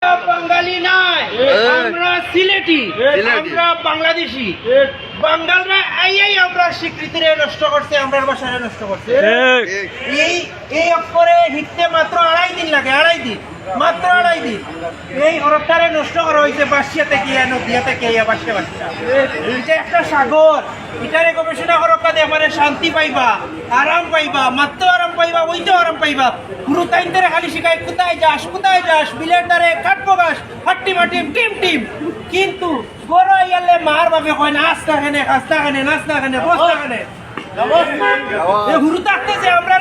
বাঙালি নাই, আমরা সিলেটি, আমরা বাংলাদেশি। বাঙালরা এই আমরা স্বীকৃতিরে নষ্ট করছে, আমরা ভাষারে নষ্ট করছে। এই অক্ষরে হিটতে মাত্র 2.5 দিন লাগে, 2.5 দিন, মাত্র 2.5 দিন। এই হরফটারে নষ্ট করা হয়েছে বাসিয়াতে গিয়া, নদিয়াতে গিয়া, বাসিয়া বাসিয়া। এটা একটা সাগর, এটারে গবেষণা করকা দিয়ে মানে শান্তি পাইবা, আরাম পাইবা, মাত্র আরাম পাইবা, ওইটাও আরাম পাইবা। গুরু তাইনদের খালি শিখায় কোথায় যাস, বিলের দ্বারে কাটবো গাছ, হাট্টি মাটিম, টিম টিম। কিন্তু বড় ইয়ালে মার বাবে কয় নাচ না খানে, খাস না খানে, নাচ না খানে, বস না খানে। গুরু থাকতে যে আমরা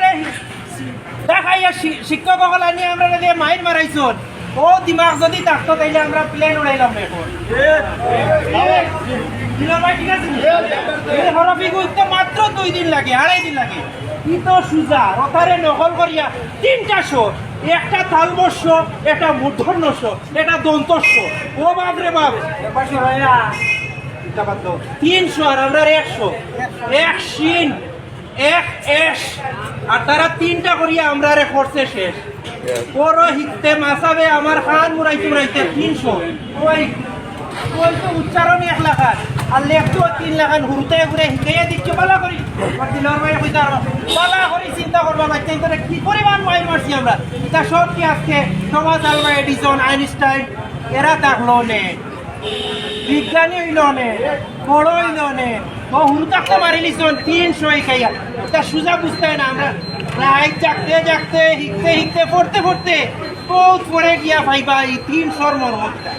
দেখাইয়া শিক্ষক সকল আনি আমরা দিয়ে মাইর মারাইছন, ও দিমাগ যদি থাকতো তাইলে আমরা প্লেন উড়াইলাম এখন। মাত্র 2 দিন লাগে, 2.5 দিন লাগে। কিন্তু সুজা রথারে নকল করিয়া 3টা শো, একটা তালবস্য, একটা মূর্ধন্যস্য, একটা দন্তস্য। ও বাপরে বাপ, 300 আর আমরা 100, 1 শিন, 1 এস, আর তারা 3টা করিয়া আমরা করছে শেষ। বড় হিতে মাসাবে আমার খান মুরাইতে 300। ওই তো উচ্চারণ 1 লাখ আর লেখতো 3 লাখ। হুরুতে ঘুরে হিকাইয়া দিচ্ছি পালা করি দিলর ভাই কইতা পালা করি চিন্তা করবা বাচ্চা করে কি পরিমাণ মাইল মারছি আমরা। তা সব কি আজকে টমাস আলভা এডিসন, আইনস্টাইন এরা থাকলো নে, বিজ্ঞানী হইল নে, বড় হইল নে, ও হুরু থাকতে মারি নিছন 300 হিকাইয়া। তা সুজা বুঝতে না আমরা রাত জাগতে হিকতে পড়তে বহুত পরে গিয়া ভাইবা এই 300 মর্মটা।